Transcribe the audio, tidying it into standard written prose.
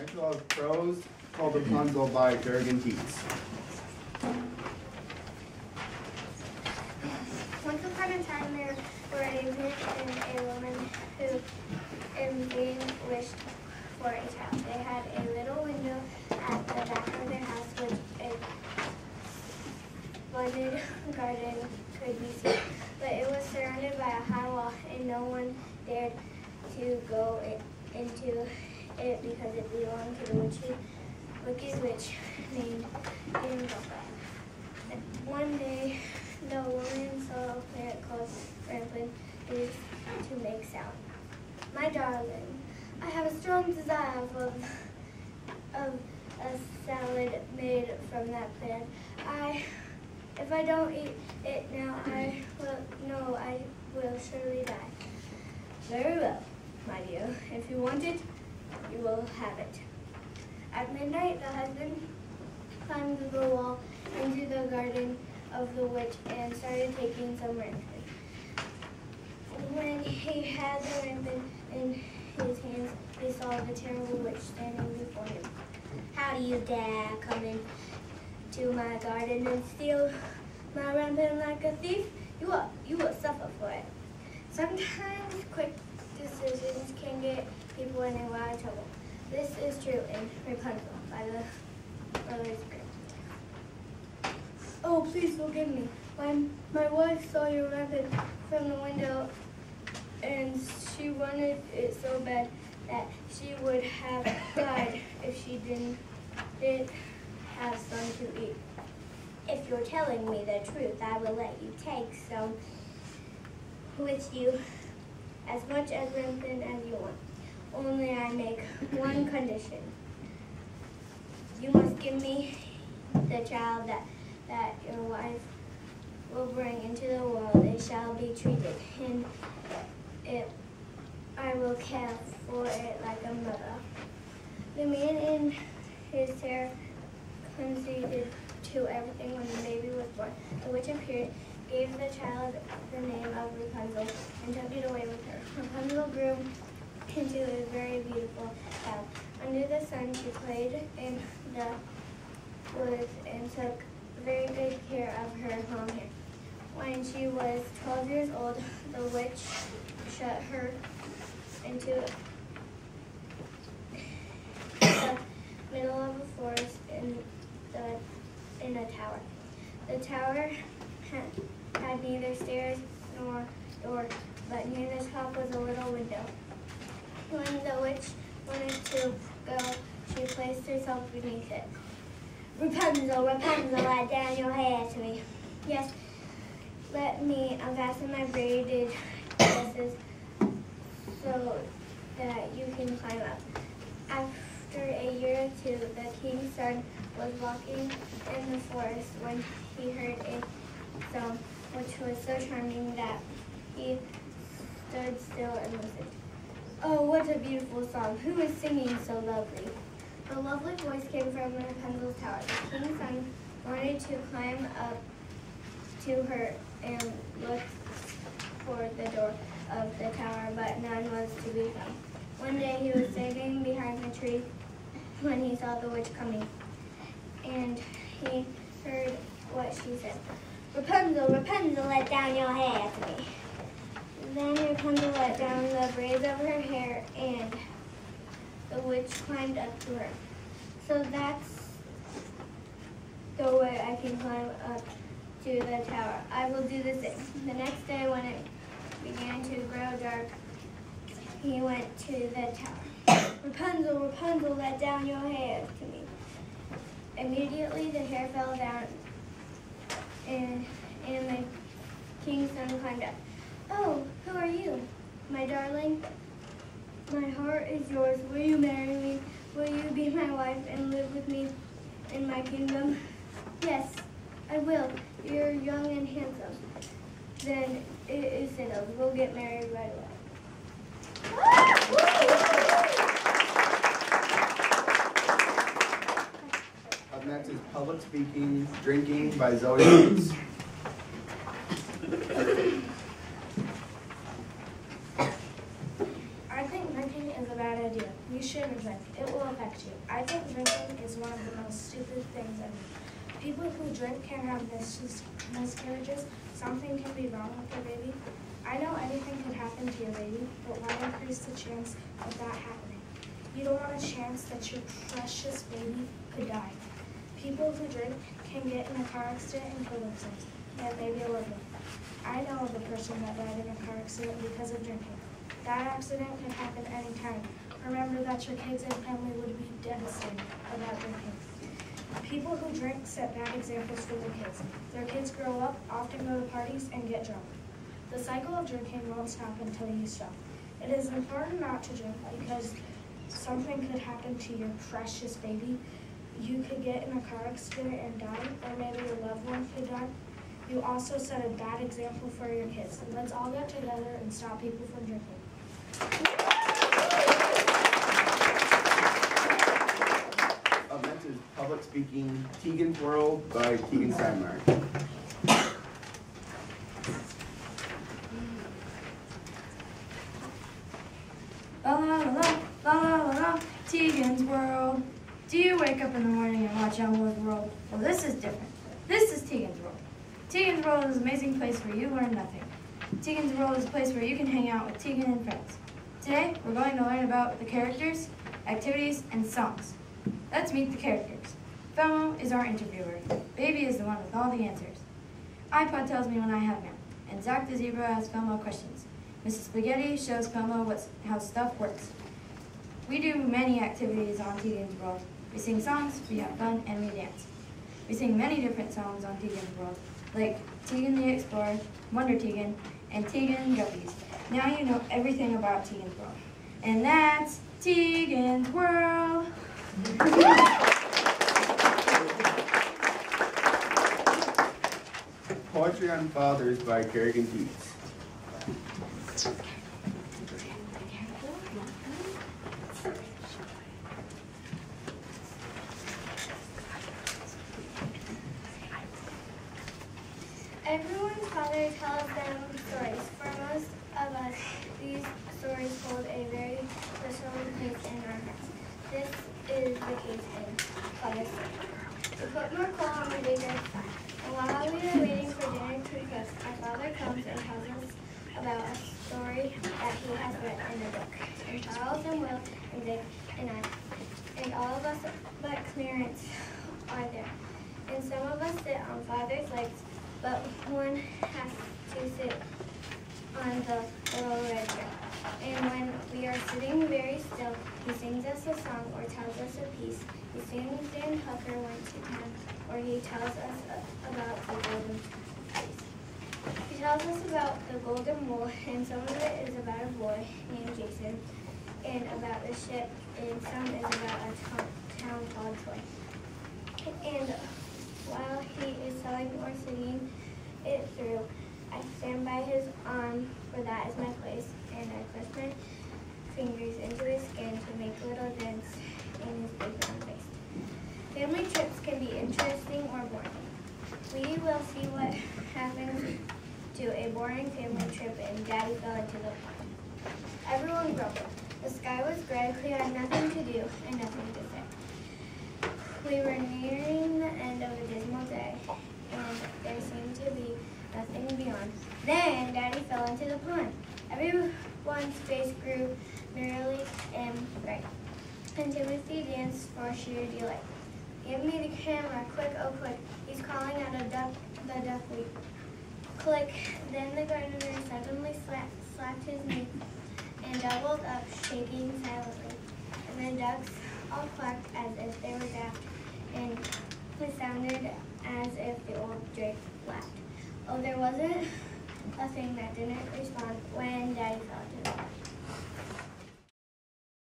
Next we'll have Prose called Rapunzel by Jurgen Dietz. Once upon a time there were a man and a woman who being wished for a child. They had a little window at the back of their house which a splendid garden could be seen. But it was surrounded by a high wall and no one dared to go into it because it belonged to the wicked witch named Amabel. One day, the woman saw a plant called rampion used to make sound. My darling, I have a strong desire of a salad made from that plant. If I don't eat it now, I will surely die. Very well, my dear. If you want it, you will have it. At midnight, the husband climbed the wall into the garden of the witch and started taking some rampion. When he had the rampion in his hands, he saw the terrible witch standing before him. How do you dare come into my garden and steal my rampion like a thief? You will suffer for it. Sometimes quick decisions can get people in a lot of trouble. This is true in Rapunzel by the early script. Oh, please forgive me. My wife saw your rampion from the window and she wanted it so bad that she would have died if she didn't have some to eat. If you're telling me the truth, I will let you take some with you, as much as rampion as you want. Only I make one condition. You must give me the child that your wife will bring into the world. It shall be treated, and I will care for it like a mother. The man in his terror conceded to everything when the baby was born. The witch appeared, gave the child the name of Rapunzel, and took it away with her. Rapunzel grew into a very beautiful child. Under the sun, she played in the woods and took very good care of her long hair. When she was 12 years old, the witch shut her into the middle of a forest in a tower. The tower had neither stairs nor door, but near the top was a little window. When the witch wanted to go, she placed herself beneath it. Rapunzel, Rapunzel, let down your hair to me. Yes, let me unfasten my braided tresses so that you can climb up. After a year or two, the king's son was walking in the forest when he heard a song which was so charming that he stood still and listened. Oh, what a beautiful song. Who is singing so lovely? The lovely voice came from Rapunzel's tower. The king's son wanted to climb up to her and look for the door of the tower, but none was to be found. One day he was standing behind a tree when he saw the witch coming, and he heard what she said. Rapunzel, Rapunzel, let down your hair to me. Then Rapunzel let down the braids of her hair, and the witch climbed up to her. So that's the way I can climb up to the tower. I will do the same. The next day when it began to grow dark, he went to the tower. Rapunzel, Rapunzel, let down your hair to me. Immediately the hair fell down, and the king's son climbed up. Oh, who are you, my darling? My heart is yours. Will you marry me? Will you be my wife and live with me in my kingdom? Yes, I will. You're young and handsome. Then it is settled. We'll get married right away. Up next is Public Speaking, Drinking by Zoe Roots. I think drinking is a bad idea. You shouldn't drink. It it will affect you. I think drinking is one of the most stupid things ever. People who drink can have miscarriages. Something can be wrong with their baby. I know anything could happen to your baby, but why increase the chance of that happening? You don't want a chance that your precious baby could die. People who drink can get in a car accident and kill themselves, and maybe a loved one. I know of a person that died in a car accident because of drinking. That accident could happen anytime. Remember that your kids and family would be devastated about drinking. People who drink set bad examples for their kids. Their kids grow up, often go to parties, and get drunk. The cycle of drinking won't stop until you stop. It is important not to drink because something could happen to your precious baby. You could get in a car accident and die, or maybe your loved one could die. You also set a bad example for your kids. Let's all get together and stop people from drinking. Up next is public speaking, Tegan's World by Tegan Steinmeier. La la la la la la la, Tegan's World. Do you wake up in the morning and watch Elmo's World? Well, this is different. This is Tegan's World. Tegan's World is an amazing place where you learn nothing. Tegan's World is a place where you can hang out with Tegan and friends. Today, we're going to learn about the characters, activities, and songs. Let's meet the characters. Felmo is our interviewer. Baby is the one with all the answers. iPod tells me when I have mail, and Zach the Zebra asks Felmo questions. Mrs. Spaghetti shows Felmo how stuff works. We do many activities on Tegan's World. We sing songs, we have fun, and we dance. We sing many different songs on Tegan's World, like Tegan the Explorer, Wonder Tegan, and Tegan Guppies. Now you know everything about Tegan's World. And that's Tegan's World. Poetry on Fathers by Kerrigan Dietz. Everyone's father tells them stories. For most of us, these stories hold a very special place in our hearts. This is the case in Father's Day. We put more coal on the bigger fire. And while we are waiting for dinner to cook, our father comes and tells us about a story that he has read in a book. And Charles and Will and Dick and I, and all of us but Clarence are there. And some of us sit on Father's legs, but one has to sit on the little red chair. And when we are sitting very still, he sings us a song or tells us a piece. He sings Dan Tucker Went to Town, or he tells us about the golden fleece. He tells us about the golden wool, and some of it is about a boy named Jason, and about a ship, and some is about a town called Troy. And while he is telling or singing it through, I stand by his arm, for that is my place, and I press my fingers into his skin to make little dents in his big round face. Family trips can be interesting or boring. We will see what happens to a boring family trip and Daddy fell into the pond. Everyone grumbled. The sky was gray, we had nothing to do and nothing to say. We were nearing the end of a dismal day, and there seemed to be nothing beyond. Then Daddy fell into the pond. Everyone's face grew merrily and bright, and Timothy danced for sheer delight. Give me the camera, quick, oh quick, he's calling out the duckweed. Click, then the gardener suddenly slapped his knee and doubled up, shaking silently. And the ducks all quacked as if they were daft, and it sounded as if the old drake laughed. Oh, there wasn't a thing that didn't respond when Daddy fell into the pond.